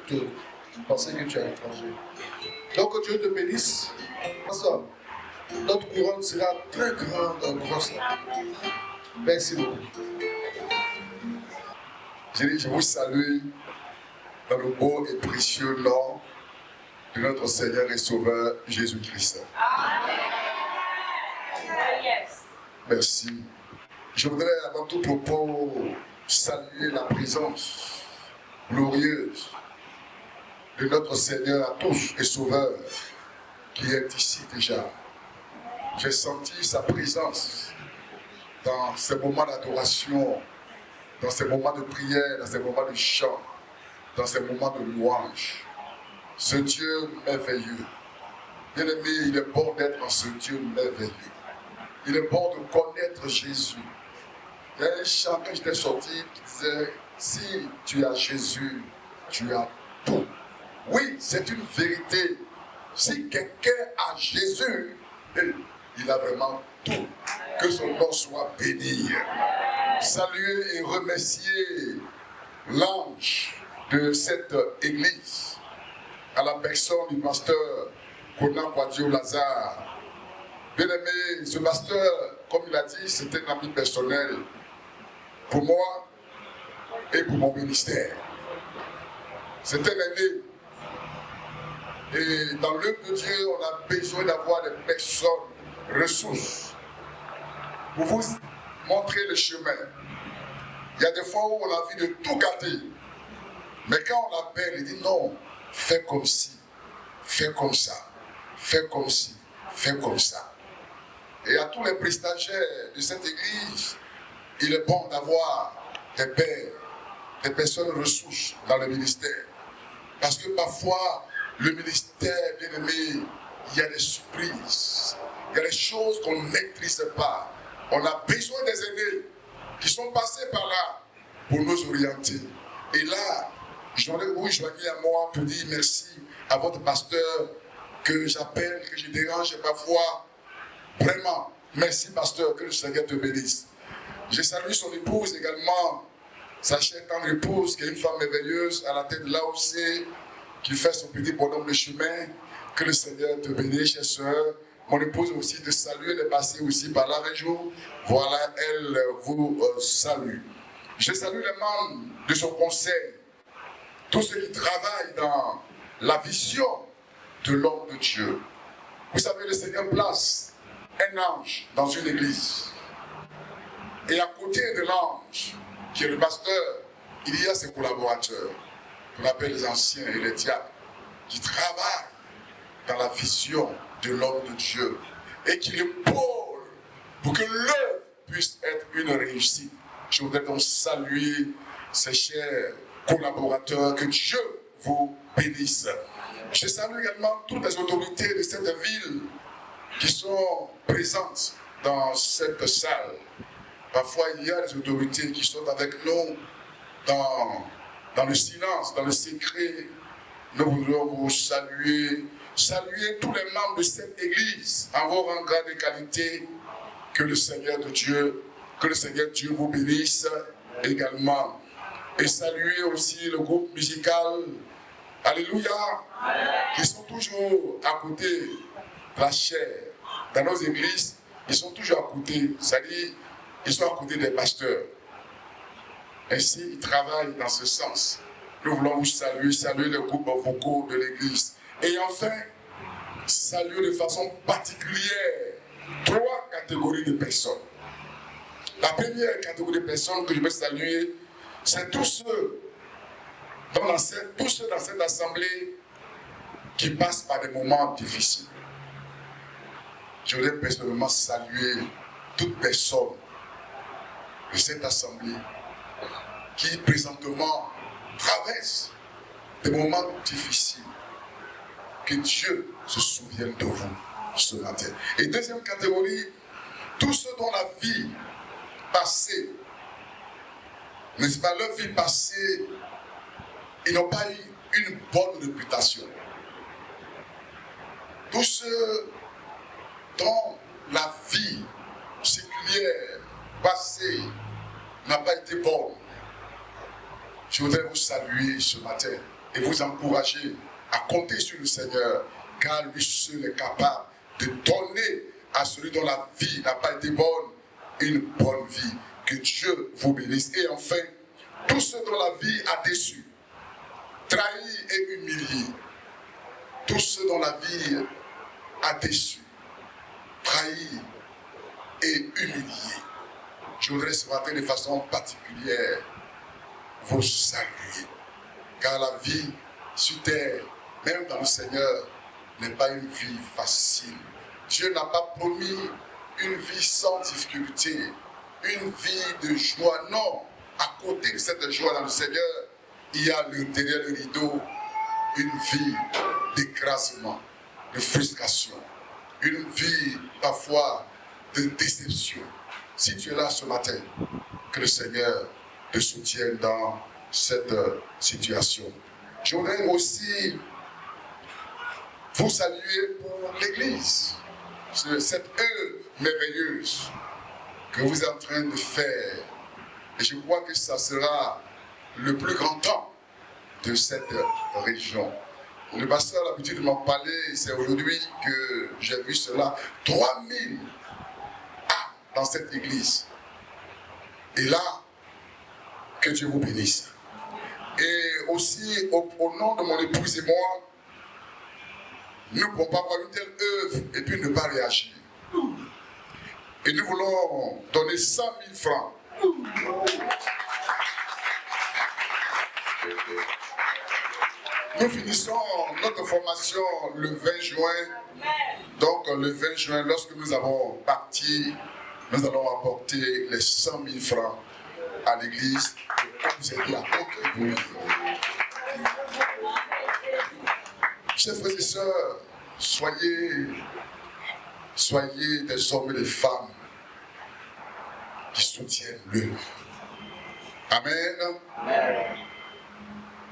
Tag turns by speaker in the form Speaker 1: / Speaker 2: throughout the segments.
Speaker 1: de penser que tu es étranger. Donc que Dieu te bénisse. Notre couronne sera très grande, grosse. Merci beaucoup. Je vous salue dans le beau et précieux nom de notre Seigneur et Sauveur Jésus-Christ. Merci. Je voudrais avant tout propos saluer la présence glorieuse de notre Seigneur à tous et Sauveur qui est ici déjà. J'ai senti sa présence dans ces moments d'adoration, dans ces moments de prière, dans ces moments de chant, dans ces moments de louange. Ce Dieu merveilleux. Bien aimé, il est bon d'être en ce Dieu merveilleux. Il est bon de connaître Jésus. Il y a un chant quand j'étais sorti qui disait, si tu as Jésus, tu as tout. Oui, c'est une vérité. Si quelqu'un a Jésus, il a vraiment tout. Que son nom soit béni. Saluer et remercier l'ange de cette église, à la personne du pasteur Conan Kwadjo Lazare. Bien aimé, ce pasteur, comme il a dit, c'est un ami personnel pour moi et pour mon ministère. C'est un aîné. Et dans l'œuvre de Dieu, on a besoin d'avoir des personnes ressources pour vous montrer le chemin. Il y a des fois où on a envie de tout gâter. Mais quand on l'appelle, il dit non, fais comme ci, fais comme ça, fais comme ci, fais comme ça. Et à tous les prestataires de cette église, il est bon d'avoir des pères, des personnes ressources dans le ministère. Parce que parfois, le ministère, bien aimé, il y a des surprises. Il y a des choses qu'on ne maîtrise pas. On a besoin des aînés qui sont passés par là pour nous orienter. Et là, j'aurais vous joigner à moi pour dire merci à votre pasteur que j'appelle, que je dérange parfois. Vraiment, merci pasteur, que le Seigneur te bénisse. Je salue son épouse également, sa chère tendre épouse, qui est une femme merveilleuse, à la tête là aussi, qui fait son petit bonhomme de chemin. Que le Seigneur te bénisse, chère soeur. Mon épouse aussi te salue, elle est passée aussi par la région. Voilà, elle vous salue. Je salue les membres de son conseil, tous ceux qui travaillent dans la vision de l'homme de Dieu. Vous savez, le Seigneur place un ange dans une église. Et à côté de l'ange, qui est le pasteur, il y a ses collaborateurs, qu'on appelle les anciens et les diacres, qui travaillent dans la vision de l'homme de Dieu et qui l'épaulent pour que l'œuvre puisse être une réussite. Je voudrais donc saluer ces chers collaborateurs, que Dieu vous bénisse. Je salue également toutes les autorités de cette ville qui sont présentes dans cette salle. Parfois, il y a des autorités qui sont avec nous dans le silence, dans le secret. Nous voudrions vous saluer tous les membres de cette église en vos rangs, grades et qualités. Que le Seigneur Dieu vous bénisse également. Et saluer aussi le groupe musical, Alléluia, qui sont toujours à côté de la chair. Dans nos églises, ils sont toujours à côté, c'est-à-dire, ils sont à côté des pasteurs. Ainsi, ils travaillent dans ce sens. Nous voulons vous saluer les groupes vocaux de l'église. Et enfin, saluer de façon particulière 3 catégories de personnes. La première catégorie de personnes que je veux saluer, c'est tous ceux dans cette assemblée qui passent par des moments difficiles. Je voudrais personnellement saluer toute personne de cette assemblée qui présentement traverse des moments difficiles. Que Dieu se souvienne de vous ce matin. Et deuxième catégorie, tous ceux dont la vie passée, n'est-ce pas, leur vie passée, ils n'ont pas eu une bonne réputation. Tous ceux dont la vie séculière passée n'a pas été bonne, je voudrais vous saluer ce matin et vous encourager à compter sur le Seigneur, car lui seul est capable de donner à celui dont la vie n'a pas été bonne une bonne vie. Que Dieu vous bénisse. Et enfin, tous ceux dont la vie a déçu, trahi et humilié, tous ceux dont la vie a déçu, trahi et humilié, je voudrais ce matin de façon particulière vous saluer. Car la vie sur terre, même dans le Seigneur, n'est pas une vie facile. Dieu n'a pas promis une vie sans difficulté, une vie de joie. Non, à côté de cette joie dans le Seigneur, il y a derrière le rideau une vie d'écrasement, de frustration, une vie parfois de déception. Si tu es là ce matin, que le Seigneur te soutienne dans cette situation. Je voudrais aussi vous saluer pour l'Église, cette œuvre merveilleuse que vous êtes en train de faire. Et je crois que ça sera le plus grand temps de cette région. Le pasteur a l'habitude de m'en parler, c'est aujourd'hui que j'ai vu cela. 3000 âmes dans cette église. Et là, que Dieu vous bénisse. Et aussi, au nom de mon épouse et moi, nous ne pouvons pas avoir une telle œuvre et puis ne pas réagir. Et nous voulons donner 100 000 francs. Nous finissons notre formation le 20 juin. Donc le 20 juin, lorsque nous avons parti, nous allons apporter les 100 000 francs à l'église pour nous aider à contribuer. Chers frères et sœurs, soyez des hommes et des femmes qui soutiennent l'œuvre. Amen. Amen.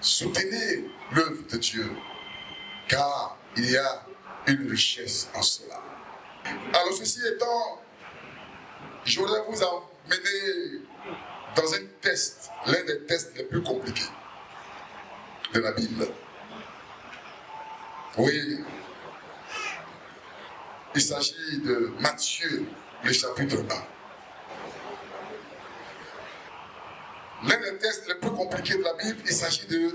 Speaker 1: Soutenez l'œuvre de Dieu, car il y a une richesse en cela. Alors ceci étant, je voudrais vous emmener dans un test, l'un des tests les plus compliqués de la Bible. Oui, il s'agit de Matthieu, le chapitre 1. L'un des tests les plus compliqués de la Bible, il s'agit de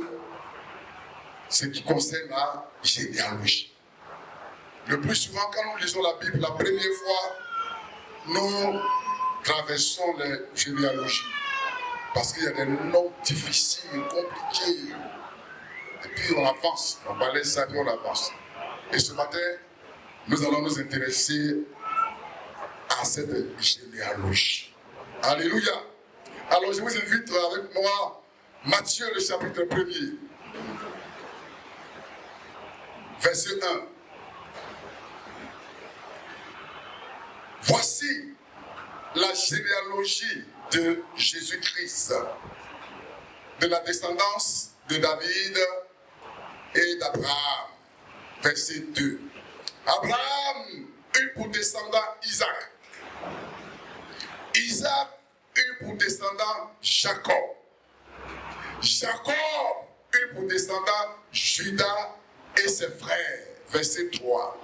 Speaker 1: ce qui concerne la généalogie. Le plus souvent, quand nous lisons la Bible, la première fois, nous traversons les généalogies. Parce qu'il y a des noms difficiles, compliqués. Et puis on avance, on balaye ça et on avance. Et ce matin, nous allons nous intéresser à cette généalogie. Alléluia. Alors je vous invite avec moi, Matthieu le chapitre 1er, verset 1. Voici la généalogie de Jésus-Christ, de la descendance de David et d'Abraham. Verset 2. Abraham eut pour descendant Isaac. Isaac eut pour descendant Jacob. Jacob eut pour descendant Judas et ses frères. Verset 3.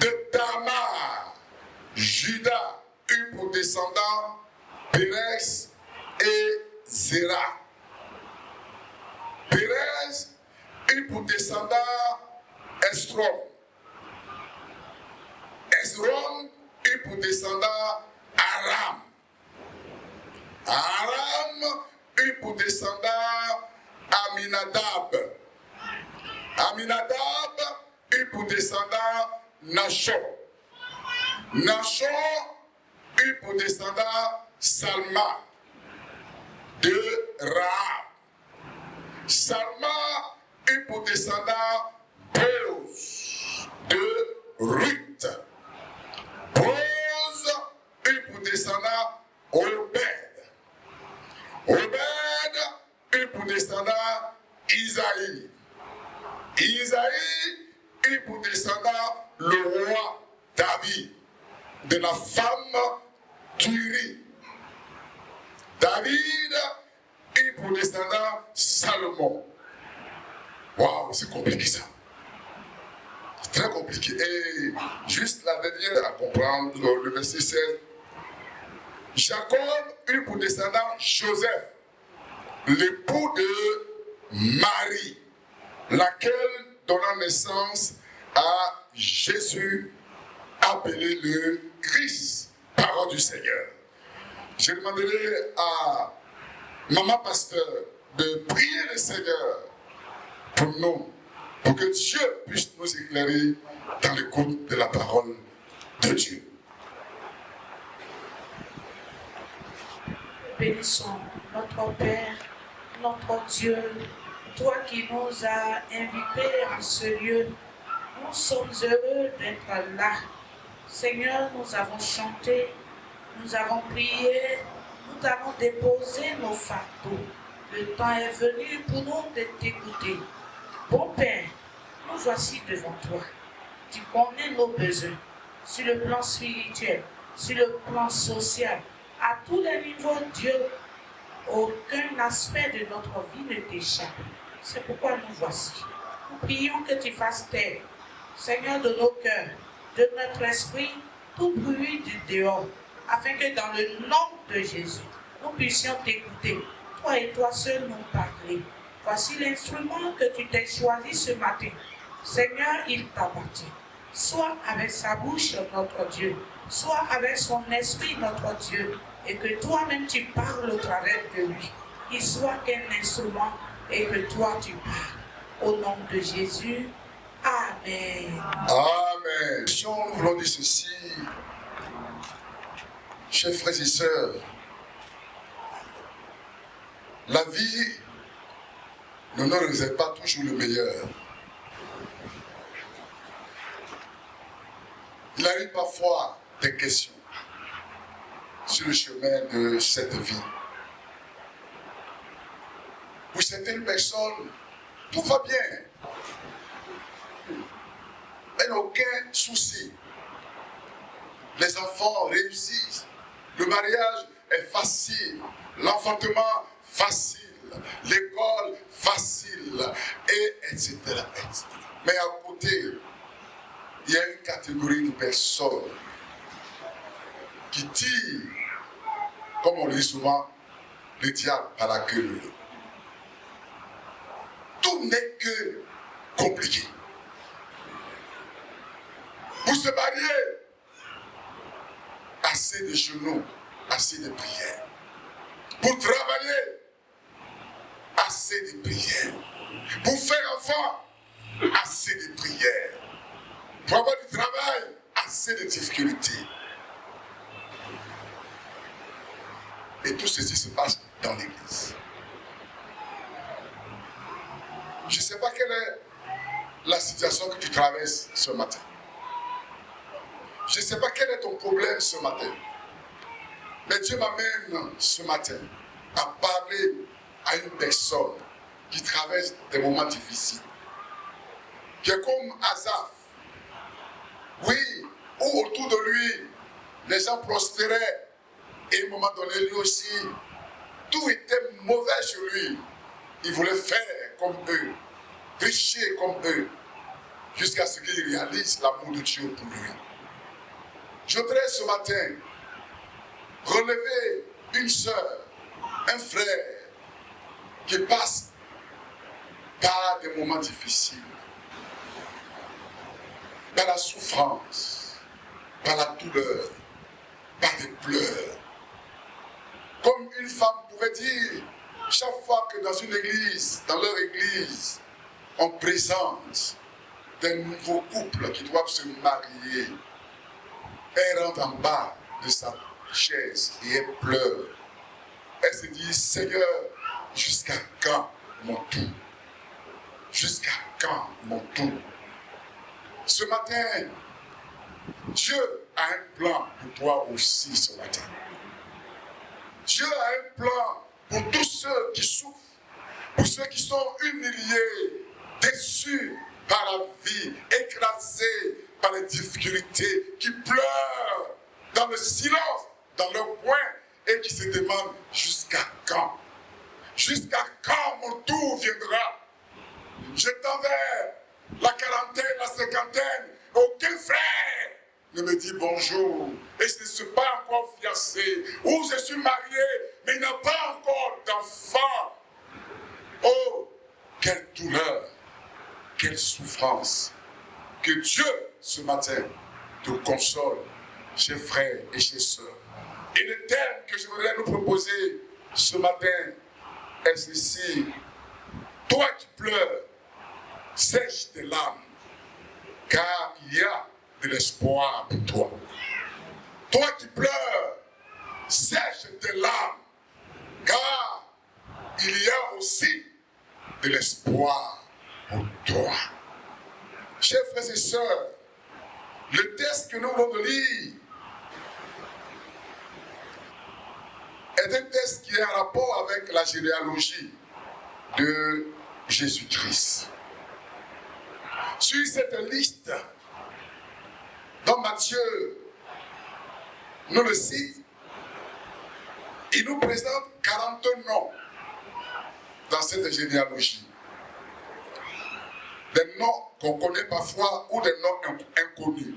Speaker 1: De Tamar, Judas eut pour descendant Pérez et Zéra. Pérez eut pour descendant Esrom. Esrom eut pour descendant Aram. Aram eut pour descendant Aminadab. Aminadab eut pour descendant Nachon. Nachon eut pour descendant Salma de Rahab. Salma eut pour descendant Boaz de Ruth. Boaz eut pour descendant Obed. Obed eut pour descendant Isaïe. Isaïe eut pour descendant le roi David, de la femme d'Uri. David eut pour descendant Salomon. Waouh, c'est compliqué ça. C'est très compliqué. Et juste la dernière à comprendre, le verset 16. Jacob eut pour descendant Joseph, l'époux de Marie, laquelle donna naissance à Jésus, appelé le Christ, parole du Seigneur. Je demanderai à Maman Pasteur de prier le Seigneur pour nous, pour que Dieu puisse nous éclairer dans l'écoute de la parole de Dieu.
Speaker 2: Bénissons notre Père, notre Dieu, toi qui nous as invités en ce lieu. Nous sommes heureux d'être là. Seigneur, nous avons chanté, nous avons prié, nous avons déposé nos fardeaux. Le temps est venu pour nous de t'écouter. Bon Père, nous voici devant toi. Tu connais nos besoins sur le plan spirituel, sur le plan social, à tous les niveaux, Dieu. Aucun aspect de notre vie ne t'échappe. C'est pourquoi nous voici. Nous prions que tu fasses taire, Seigneur, de nos cœurs, de notre esprit, tout bruit du dehors, afin que dans le nom de Jésus, nous puissions t'écouter, toi et toi seul nous parler. Voici l'instrument que tu t'es choisi ce matin. Seigneur, il t'appartient. Soit avec sa bouche, notre Dieu, soit avec son esprit, notre Dieu, et que toi-même tu parles au travers de lui. Qu'il soit qu'un instrument et que toi tu parles. Au nom de Jésus, Amen.
Speaker 1: Amen. Si nous voulons dire ceci, chers frères et sœurs, la vie ne nous réserve pas toujours le meilleur. Il arrive parfois des questions sur le chemin de cette vie. Pour certaines personnes, tout va bien. Elle n'a aucun souci. Les enfants réussissent. Le mariage est facile. L'enfantement facile. L'école facile. Et etc., etc. Mais à côté, il y a une catégorie de personnes qui tirent, comme on le dit souvent, le diable par la queue leu. Tout n'est que compliqué. Pour se marier, assez de genoux, assez de prières. Pour travailler, assez de prières. Pour faire enfant, assez de prières. Pour avoir du travail, assez de difficultés. Et tout ceci se passe dans l'église. Je ne sais pas quelle est la situation que tu traverses ce matin. Je ne sais pas quel est ton problème ce matin. Mais Dieu m'amène ce matin à parler à une personne qui traverse des moments difficiles. Qui est comme Asaph. Oui, où autour de lui, les gens prospéraient. Et à un moment donné, lui aussi, tout était mauvais sur lui. Il voulait faire comme eux, prêcher comme eux, jusqu'à ce qu'il réalise l'amour de Dieu pour lui. Je voudrais ce matin relever une sœur, un frère qui passe par des moments difficiles, par la souffrance, par la douleur, par les pleurs. Comme une femme pouvait dire, chaque fois que dans une église, dans leur église, on présente des nouveaux couples qui doivent se marier, elle rentre en bas de sa chaise et elle pleure. Elle se dit, Seigneur, jusqu'à quand mon tour? Jusqu'à quand mon tour? Ce matin, Dieu a un plan pour toi aussi ce matin. Dieu a un plan pour tous ceux qui souffrent, pour ceux qui sont humiliés, déçus par la vie, écrasés par les difficultés, qui pleurent dans le silence, dans leur coin, et qui se demandent jusqu'à quand? Jusqu'à quand mon tour viendra? j'étais vers la quarantaine, la cinquantaine, aucun frère ne me dit bonjour. Et je ne suis pas encore fiancé. Ou je suis marié, mais il n'a pas encore d'enfant. Oh, quelle douleur, quelle souffrance. Que Dieu, ce matin, te console, chers frères et chers sœurs. Et le thème que je voudrais nous proposer ce matin est ceci. Toi qui pleures, sèche tes larmes, car il y a de l'espoir pour toi. Toi qui pleures, sèche tes larmes, car il y a aussi de l'espoir pour toi. Chers frères et sœurs, le texte que nous venons de lire est un texte qui est en rapport avec la généalogie de Jésus-Christ. Sur cette liste, dans Matthieu nous le cite, il nous présente 40 noms dans cette généalogie. Des noms qu'on connaît parfois ou des noms inconnus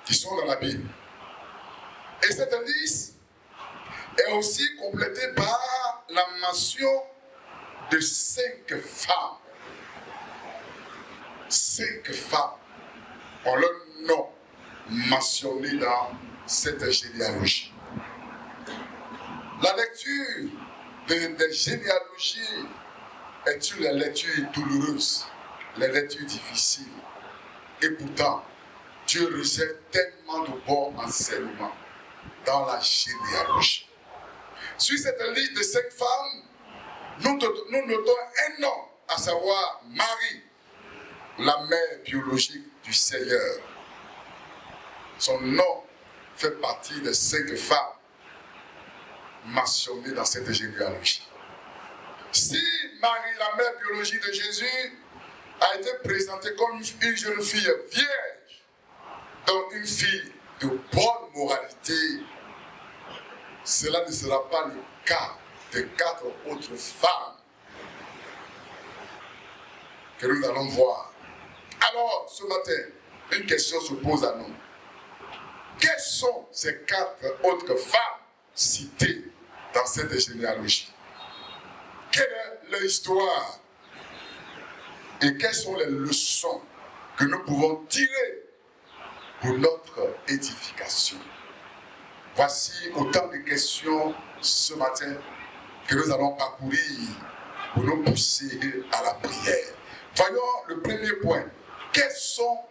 Speaker 1: qui sont dans la Bible. Et cette liste est aussi complétée par la mention de 5 femmes. 5 femmes ont leur nom mentionné dans cette généalogie. La lecture des généalogies est une lecture douloureuse, les lectures difficiles. Et pourtant, Dieu réserve tellement de bons enseignements dans la généalogie. Sur cette liste de 5 femmes, nous notons un nom, à savoir Marie, la mère biologique du Seigneur. Son nom fait partie des 5 femmes mentionnées dans cette généalogie. Si Marie, la mère biologique de Jésus, a été présentée comme une jeune fille vierge, donc une fille de bonne moralité, cela ne sera pas le cas de 4 autres femmes que nous allons voir. Alors, ce matin, une question se pose à nous. Quelles sont ces 4 autres femmes citées dans cette généalogie? Quelle est leur histoire? Et quelles sont les leçons que nous pouvons tirer pour notre édification? Voici autant de questions ce matin que nous allons parcourir pour nous pousser à la prière. Voyons le premier point. Quelles sont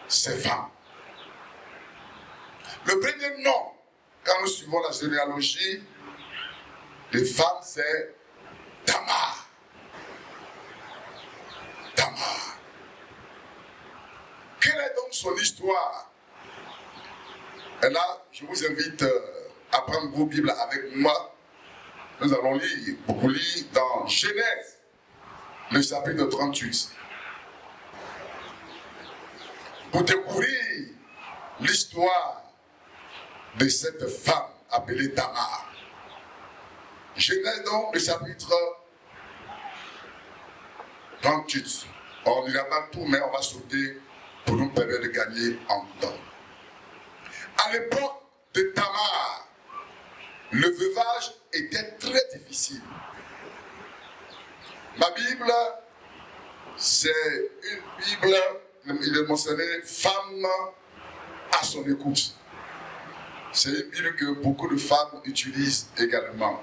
Speaker 1: ces femmes? Le premier nom, quand nous suivons la généalogie des femmes, c'est Tamar. Tamar. Quelle est donc son histoire? Et là, je vous invite à prendre vos Bibles avec moi. Nous allons beaucoup lire dans Genèse, le chapitre 38. Pour découvrir l'histoire de cette femme appelée Tamar. Genèse donc, le chapitre 38. On ne lira pas tout, mais on va sauter pour nous permettre de gagner en temps. À l'époque de Tamar, le veuvage était très difficile. Ma Bible, c'est une Bible, il est mentionné femme à son écoute. C'est une Bible que beaucoup de femmes utilisent également.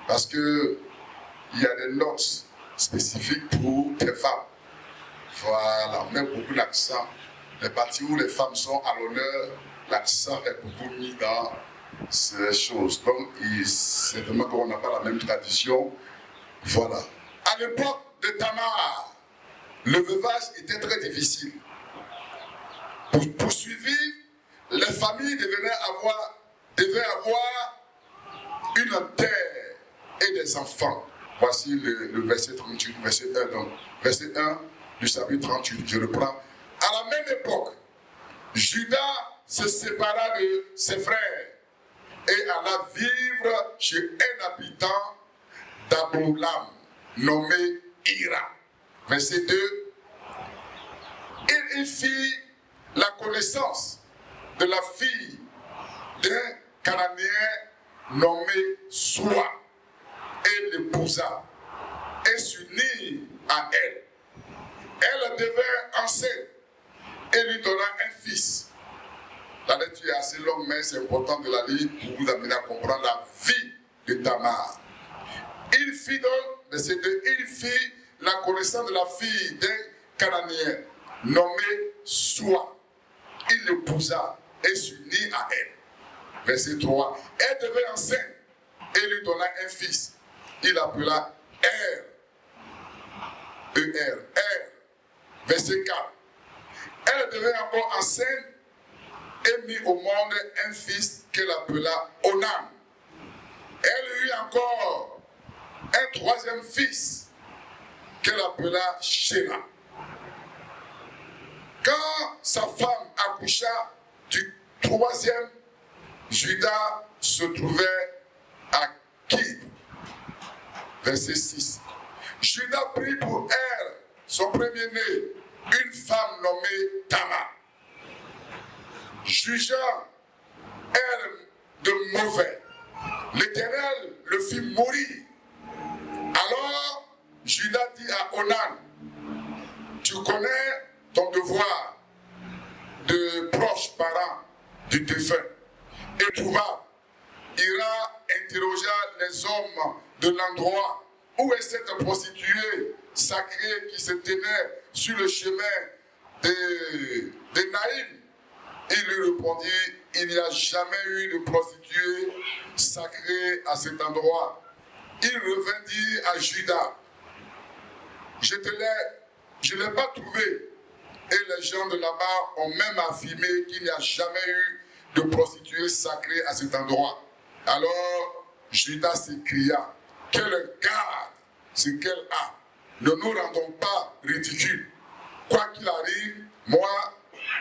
Speaker 1: Parce qu'il y a des notes spécifiques pour les femmes. Voilà, on met beaucoup d'accent. Les parties où les femmes sont à l'honneur, l'accent est beaucoup mis dans ces choses. Donc, c'est vraiment qu'on n'a pas la même tradition. Voilà. À l'époque de Tamar, le veuvage était très difficile. Pour poursuivre, les familles devaient avoir une terre et des enfants. Voici le verset 38, verset 1, donc, verset 1 du chapitre 38, je reprends. À la même époque, Judas se sépara de ses frères et alla vivre chez un habitant d'Adulam, nommé Hira. verset 2, il fit la connaissance de la fille d'un Cananéen nommé Soua et l'épousa et s'unit à elle. Elle devint enceinte et lui donna un fils. La lecture est assez longue, mais c'est important de la lire pour vous amener à comprendre la vie de Tamar. Il fit donc, verset 2, il fit la connaissance de la fille d'un Cananéen nommé Soua. Il l'épousa et s'unit à elle. Verset 3, elle devint enceinte et lui donna un fils. Il l'appela Er. E-R. Er. Verset 4. Elle devint encore enceinte et mit au monde un fils qu'elle appela Onan. Elle eut encore un troisième fils qu'elle appela Shéla. Quand sa femme accoucha du troisième, Judas se trouvait à Kib. Verset 6. Judas prit pour elle, son premier-né, une femme nommée Tamar. Jugeant elle de mauvais, l'Éternel le fit mourir. Alors Judas dit à Onan, tu connais ton devoir de proche parent du défunt. Et trouva, ira interroger les hommes de l'endroit où est cette prostituée sacrée qui se tenait sur le chemin de Naïm. Il lui répondit, il n'y a jamais eu de prostituée sacrée à cet endroit. Il revint dire à Judas, je ne l'ai pas trouvé. Et les gens de là-bas ont même affirmé qu'il n'y a jamais eu de prostituée sacrée à cet endroit. Alors Judas s'écria, qu'elle garde ce qu'elle a. Ne nous rendons pas ridicules. Quoi qu'il arrive, moi,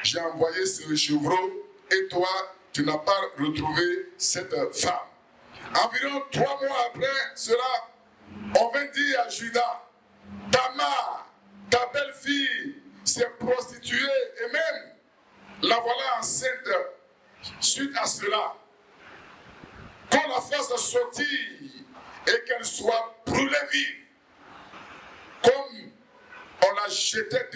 Speaker 1: j'ai envoyé ce chevreau et toi, tu n'as pas retrouvé cette femme. Environ 3 mois après cela, on vint dire à Judas, Tamar, ta belle-fille, s'est prostituée et même la voilà enceinte. Suite à cela, qu'on la fasse sortir et qu'elle soit brûlée vive, comme on la jetait